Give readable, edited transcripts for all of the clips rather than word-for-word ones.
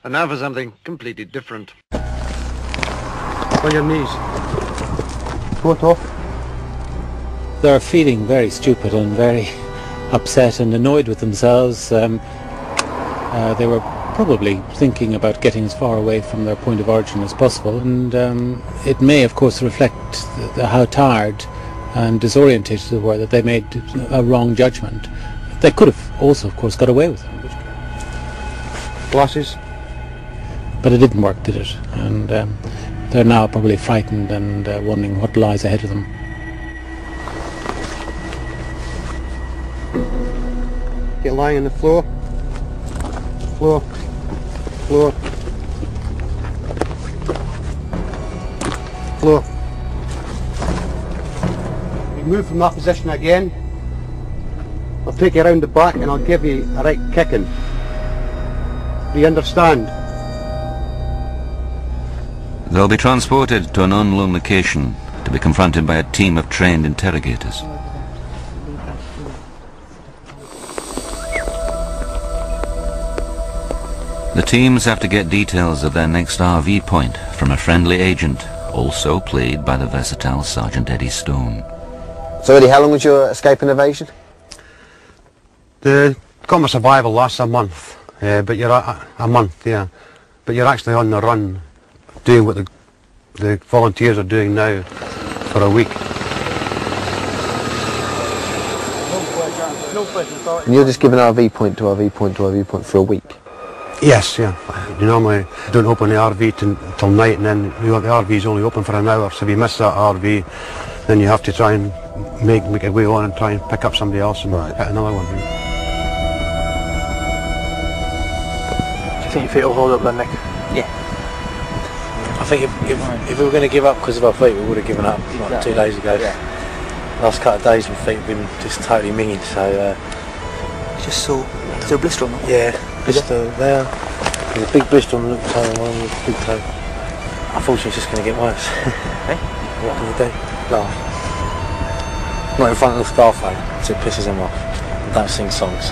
And now for something completely different. On your knees. Foot off. They're feeling very stupid and very upset and annoyed with themselves. They were probably thinking about getting as far away from their point of origin as possible, and it may of course reflect how tired and disorientated they were, that they made a wrong judgment. They could have also of course got away with it. Glasses. But it didn't work, did it? And they're now probably frightened and wondering what lies ahead of them. Get lying on the floor. Floor. Floor. Floor. You move from that position again. I'll take you around the back and I'll give you a right kicking. Do you understand? They'll be transported to an unknown location to be confronted by a team of trained interrogators. The teams have to get details of their next RV point from a friendly agent, also played by the versatile Sergeant Eddie Stone. So Eddie, how long was your escape and evasion? The combat survival lasts a month, but you're a month, yeah. But you're actually on the run, doing what the volunteers are doing now for a week. And you're just giving RV point to RV point to RV point for a week? Yes, yeah. You normally don't open the RV till night, and then the RV's only open for an hour, so if you miss that RV, then you have to try and make your way on and try and pick up somebody else and hit another one. Do you think your feet will hold up then, Nick? Yeah. I think if we were going to give up because of our feet, we would have given up like 2 days ago. Yeah. Last couple of days my feet have been just totally minging, so... Just saw... Is there a blister on them? Yeah. Blister there. There's a big blister on the little toe and one on the big toe. Unfortunately it's just going to get worse. Hey? What can you do? Laugh. Not in front of the staff though, so it pisses them off. I don't sing songs.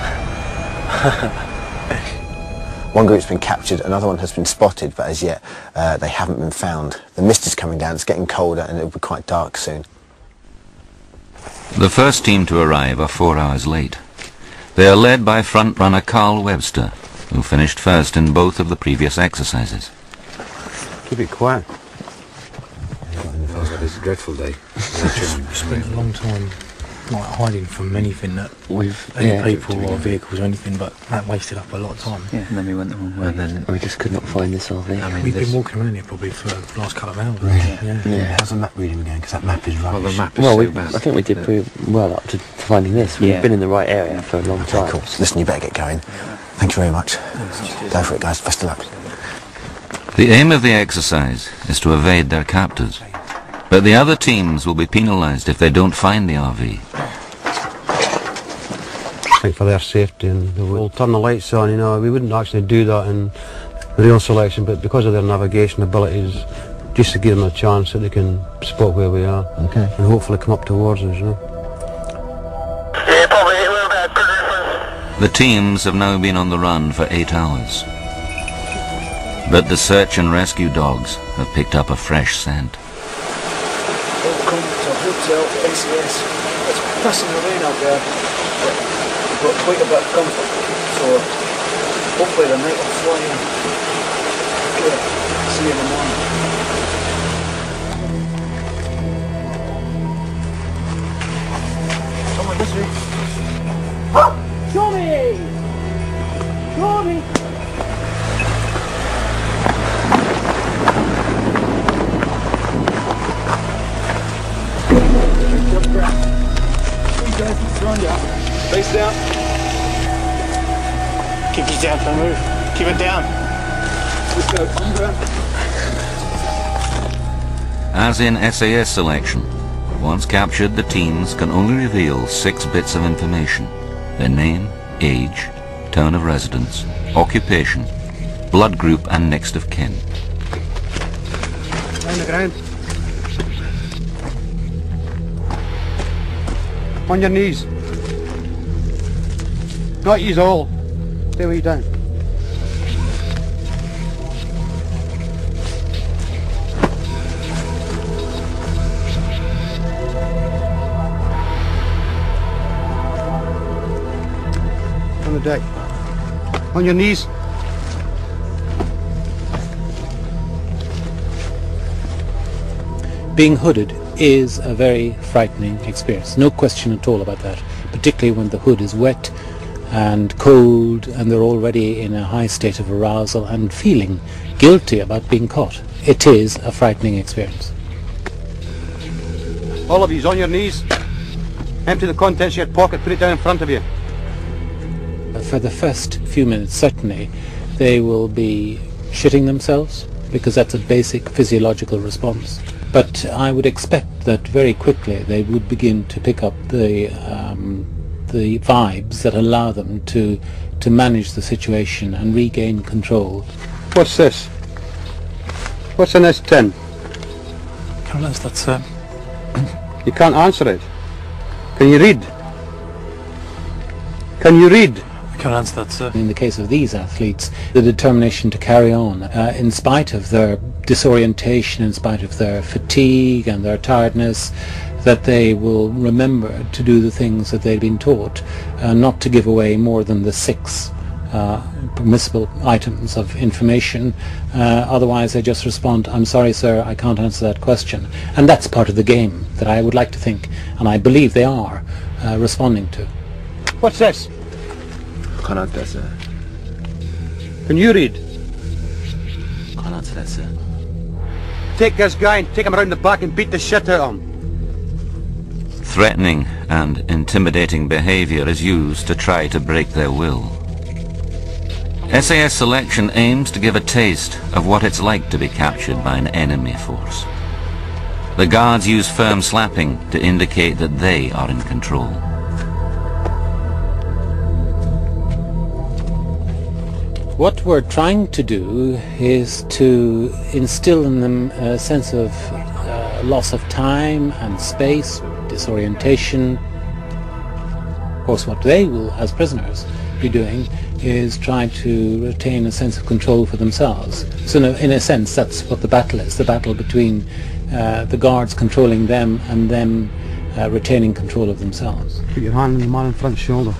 One group's been captured, another one has been spotted, but as yet they haven't been found. The mist is coming down, it's getting colder and it will be quite dark soon. The first team to arrive are 4 hours late. They are led by front-runner Carl Webster, who finished first in both of the previous exercises. Keep it quiet. It's a dreadful day. We spent a long time like hiding from anything that any people or vehicles or anything, but that wasted up a lot of time. Yeah, and then we went the wrong way. And then we just could not find this RV. I mean, we've been walking around here probably for the last couple of hours. Really? Yeah. How's the map reading again? Because that map is rubbish. Well, the map is so bad. I think we did pretty well up to finding this. We've been in the right area for a long time. Cool. Listen, you better get going. Thank you very much. Go for it, guys. Best of luck. The aim of the exercise is to evade their captors, but the other teams will be penalised if they don't find the RV. I think for their safety, and we'll turn the lights on, you know. We wouldn't actually do that in the real selection, but because of their navigation abilities, just to give them a chance that they can spot where we are, and hopefully come up towards us, you know. The teams have now been on the run for 8 hours, but the search and rescue dogs have picked up a fresh scent. Welcome to Hotel SAS. It's pissing the rain out there, but we've got quite a bit of comfort, so hopefully the night will fly in. Okay, see you in the morning. Someone this way. Johnny! Johnny! Face down. Keep it down, don't move. Keep it down. Let's go, on ground. As in SAS selection, once captured, the teams can only reveal 6 bits of information: their name, age, town of residence, occupation, blood group and next of kin. On the ground. On your knees. Not use all. Stay where you down. deck. On your knees. Being hooded is a very frightening experience, no question at all about that, particularly when the hood is wet and cold and they're already in a high state of arousal and feeling guilty about being caught. It is a frightening experience. All of you on your knees. Empty the contents of your pocket, put it down in front of you. For the first few minutes, certainly, they will be shitting themselves because that's a basic physiological response. But I would expect that very quickly they would begin to pick up the vibes that allow them to manage the situation and regain control. What's this? What's in this tin? Can't answer that, sir. You can't answer it. Can you read? Can you read? I can't answer that, sir. In the case of these athletes, the determination to carry on, in spite of their disorientation, in spite of their fatigue and their tiredness, that they will remember to do the things that they've been taught, not to give away more than the 6 permissible items of information. Otherwise they just respond, "I'm sorry sir, I can't answer that question." And that's part of the game that I would like to think, and I believe they are, responding to. What's this? Can't answer that, sir. Can you read? Can't answer that, sir. Take this guy and take him around the back and beat the shit out of him. Threatening and intimidating behavior is used to try to break their will. SAS selection aims to give a taste of what it's like to be captured by an enemy force. The guards use firm slapping to indicate that they are in control. What we're trying to do is to instill in them a sense of loss of time and space, disorientation. Of course, what they will, as prisoners, be doing is try to retain a sense of control for themselves. So in a sense, that's what the battle is, the battle between the guards controlling them and them retaining control of themselves. Put your hand on the man in front shoulder.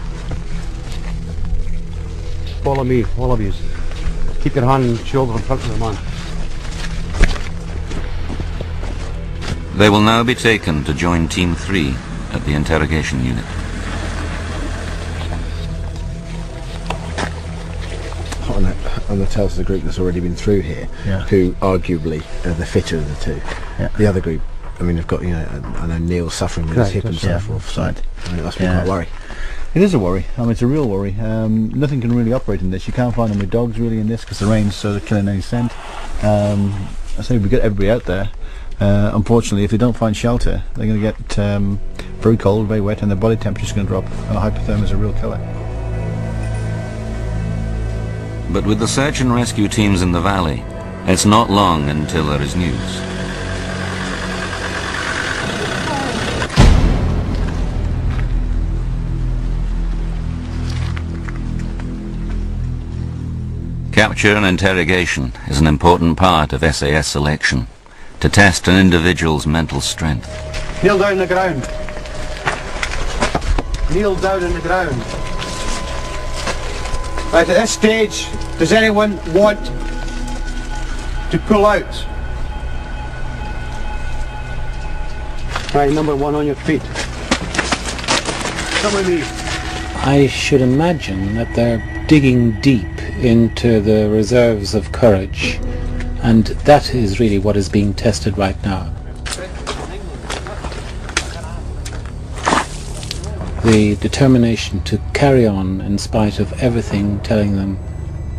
Follow me, all of you. Keep your hand on the shoulder in front of the man. They will now be taken to join Team 3 at the interrogation unit. On the tells the group that's already been through here, who arguably are the fitter of the two. Yeah. The other group, I mean, they've got, you know, I know Neil's suffering with his hip and so forth, so I mean, it must be quite a worry. It is a worry. I mean, it's a real worry. Nothing can really operate in this. You can't find them with dogs really in this because the rain's sort of killing any scent. I say we get everybody out there. Unfortunately, if they don't find shelter, they're going to get very cold, very wet, and their body temperature's going to drop. And hypothermia is a real killer. But with the search and rescue teams in the valley, it's not long until there is news. Capture and interrogation is an important part of SAS selection, to test an individual's mental strength. Kneel down on the ground. Kneel down on the ground. Right, at this stage, does anyone want to pull out? Right, number 1 on your feet. Come with me. I should imagine that they're digging deep into the reserves of courage, and that is really what is being tested right now. The determination to carry on in spite of everything telling them,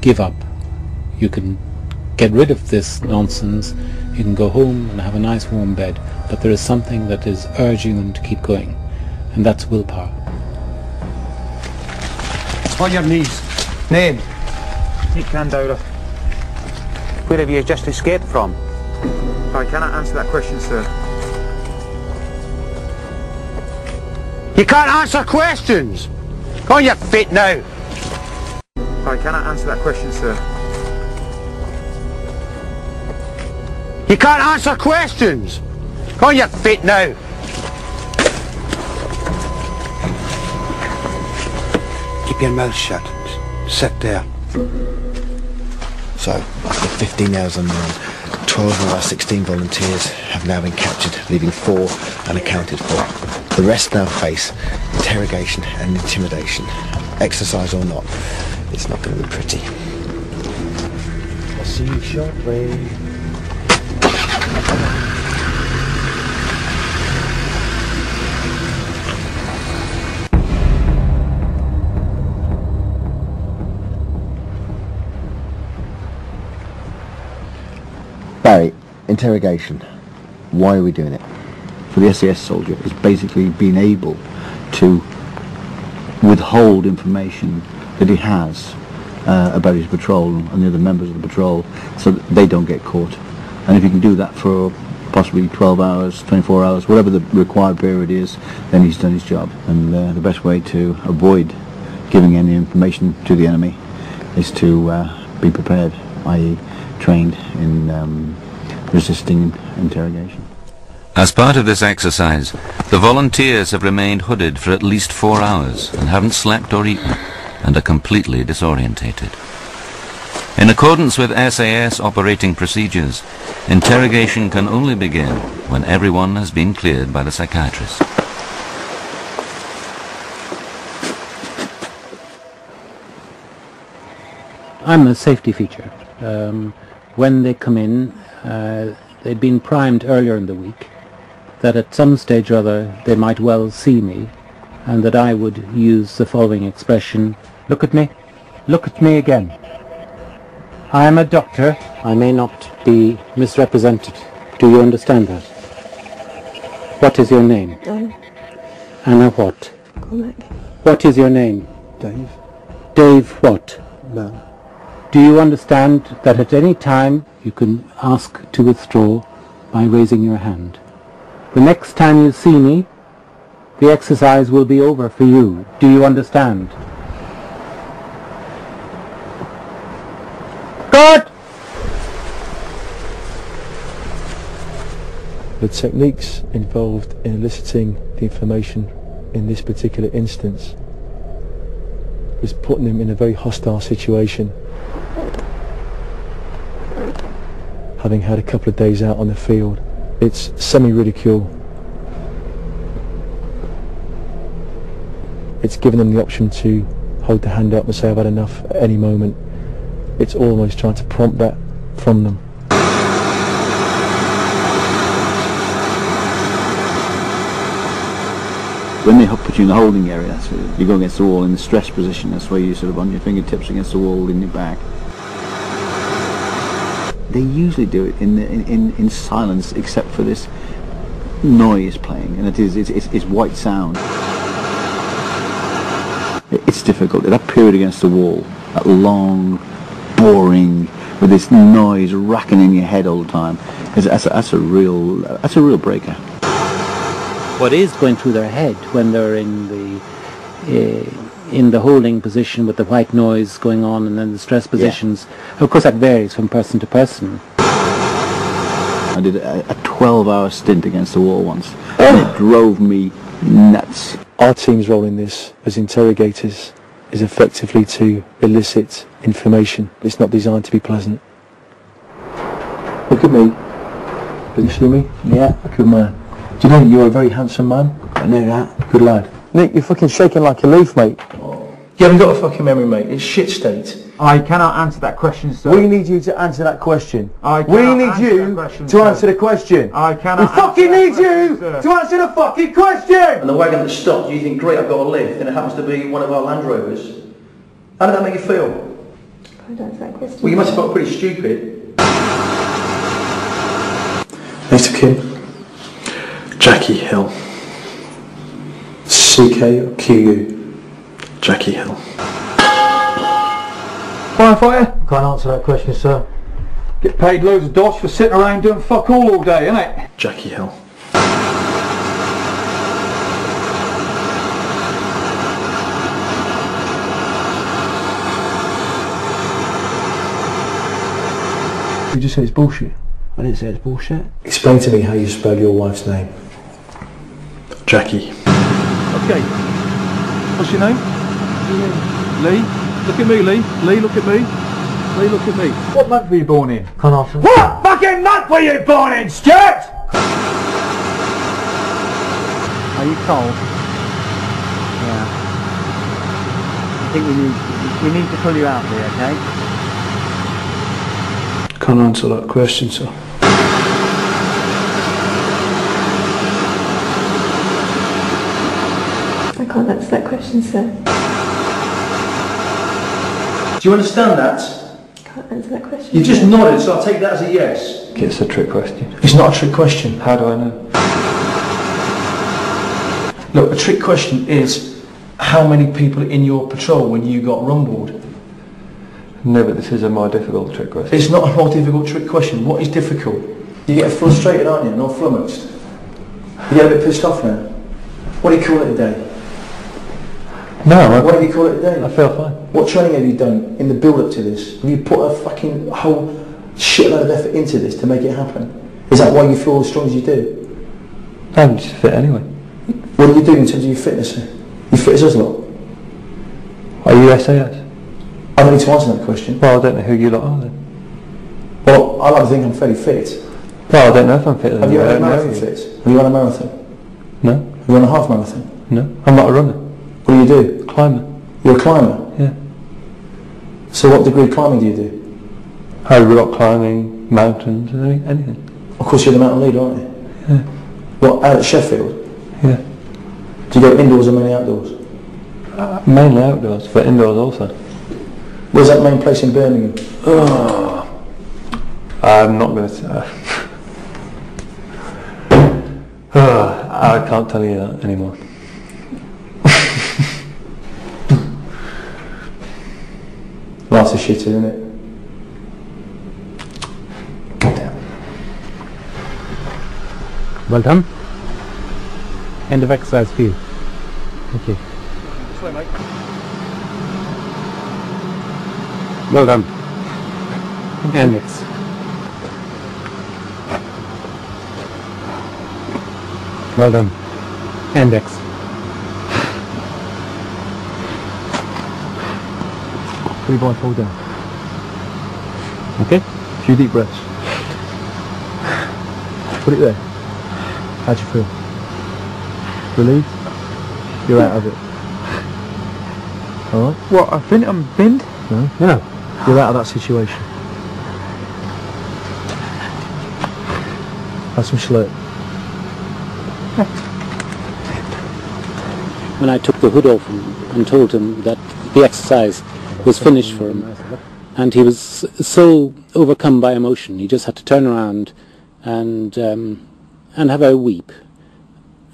give up. You can get rid of this nonsense, you can go home and have a nice warm bed, but there is something that is urging them to keep going, and that's willpower. On your knees. Name. Nick Candowler. Where have you just escaped from? I cannot answer that question, sir. You can't answer questions! Go on your feet now! I cannot answer that question, sir. You can't answer questions! Go on your feet now! Keep your mouth shut. Sit there. So, after 15 hours on the run, 12 of our 16 volunteers have now been captured, leaving 4 unaccounted for. The rest now face interrogation and intimidation. Exercise or not, it's not going to be pretty. I'll see you shortly. Barry, interrogation. Why are we doing it? For the SAS soldier, it's basically being able to withhold information that he has about his patrol and the other members of the patrol, so that they don't get caught. And if you can do that for possibly 12 hours, 24 hours, whatever the required period is, then he's done his job. And the best way to avoid giving any information to the enemy is to be prepared, i.e. trained in resisting interrogation. As part of this exercise, the volunteers have remained hooded for at least 4 hours and haven't slept or eaten and are completely disorientated. In accordance with SAS operating procedures, interrogation can only begin when everyone has been cleared by the psychiatrist. I'm a safety feature. When they come in, they'd been primed earlier in the week that at some stage or other they might well see me, and that I would use the following expression: look at me again. I am a doctor. I may not be misrepresented. Do you understand that? What is your name? Anna. Anna what? Cormac. What is your name? Dave. Dave what? Bell. Do you understand that at any time you can ask to withdraw by raising your hand? The next time you see me, the exercise will be over for you. Do you understand? Good! The techniques involved in eliciting the information in this particular instance was putting them in a very hostile situation. Having had a couple of days out on the field, it's semi-ridicule. It's given them the option to hold the hand up and say I've had enough at any moment. It's almost trying to prompt that from them. When they put you in the holding area, that's where you go against the wall in the stress position. That's where you sort of on your fingertips against the wall in your back. They usually do it in silence, except for this noise playing, and it's white sound. It's difficult. That period against the wall, that long, boring, with this noise racking in your head all the time, that's a real breaker. What is going through their head when they're in the holding position with the white noise going on, and then the stress positions, of course that varies from person to person. I did a 12-hour stint against the wall once, and it drove me nuts. Our team's role in this as interrogators is effectively to elicit information. It's not designed to be pleasant. Look at me. Can you see me? Yeah. Good man. Do you know you're a very handsome man? I know that. Good lad. Nick, you're fucking shaking like a leaf, mate. You haven't got a fucking memory, mate. It's shit state. I cannot answer that question, sir. We need you to answer that question. We need you to answer the question. I cannot. We fucking need you to answer the fucking question! And the wagon that stopped, you think, great, I've got a lift, and it happens to be one of our Land Rovers. How did that make you feel? Can't answer that question. Well, you must have felt pretty stupid. Next to Kim. Jackie Hill. CK or QU? Jackie Hill. Firefighter? Can't answer that question, sir. Get paid loads of dosh for sitting around doing fuck all day, innit? Jackie Hill. You just said it's bullshit. I didn't say it's bullshit. Explain to me how you spell your wife's name. Jackie. Okay. What's your name? Lee, look at me, Lee. Lee, look at me. Lee, look at me. What month were you born in? What fucking month were you born in, Stuart? Are you cold? Yeah. I think we need to pull you out here, okay? Can't answer that question, sir. I can't answer that question, sir. Do you understand that? Can't answer that question. You just nodded, so I'll take that as a yes. It's a trick question. It's not a trick question. How do I know? Look, a trick question is how many people in your patrol when you got rumbled? No, but this is a more difficult trick question. It's not a more difficult trick question. What is difficult? You get frustrated, aren't you? Not flummoxed. You get a bit pissed off now. What do you call it a day? No, what do you call it a day? I feel fine. What training have you done in the build-up to this? Have you put a fucking whole shitload of effort into this to make it happen? Is that why you feel as strong as you do? I'm just fit anyway. What do you do in terms of your fitness? You fit as us lot? Are you SAS? I don't need to answer that question. Well, I don't know who you lot are then. Well, I like to think I'm fairly fit. Well, I don't know if I'm fit. Have you run a marathon fit? Have you run a marathon? No. Have you run a half marathon? No. I'm not a runner. What do you do? Climber. You're a climber? Yeah. So what degree of climbing do you do? Rock climbing, mountains, anything. Of course you're the mountain leader, aren't you? Yeah. What, out at Sheffield? Yeah. Do you go indoors or mainly outdoors? Mainly outdoors, but indoors also. Where's that main place in Birmingham? Oh, I'm not going to say. I can't tell you that anymore. Life's a shitter, isn't it? Well done. End of exercise for you. Thank you. This way, mate. Well done. Index. Well done. Index. Free by, fall down. Okay. A few deep breaths. Put it there. How do you feel? Relieved? You're out of it. Alright? What, I think I'm binned? No? Yeah. You're out of that situation. Have some slurp. When I took the hood off him and told him that the exercise was finished for him, and he was so overcome by emotion, he just had to turn around and have a weep.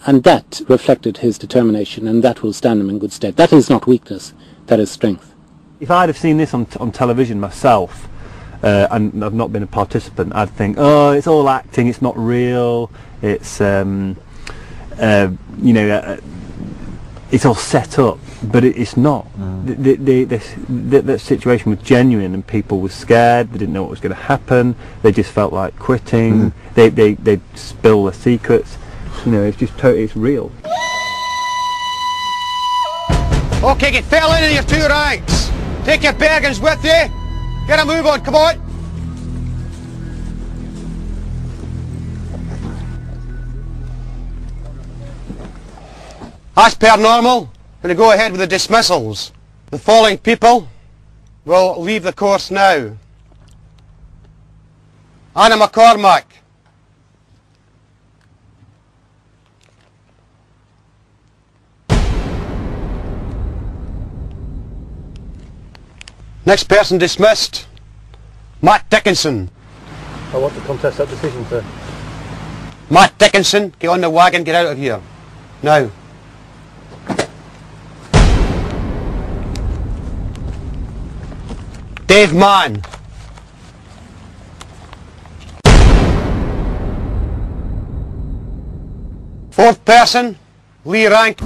And that reflected his determination, and that will stand him in good stead. That is not weakness, that is strength. If I'd have seen this on television myself, and I've not been a participant, I'd think, oh, it's all acting, it's not real, it's, it's all set up, but it's not. The situation was genuine, and people were scared, they didn't know what was going to happen, they just felt like quitting, they'd spill their secrets. It's just totally, it's real. Okay, get fell into your two ranks. Take your bergens with you. Get a move on, come on. As per normal, going to go ahead with the dismissals. The following people will leave the course now. Anna McCormack. Next person dismissed, Matt Dickinson. I want to contest that decision, sir. Matt Dickinson, get on the wagon, get out of here. Now. Dave Mann. Fourth person, Lee Rank.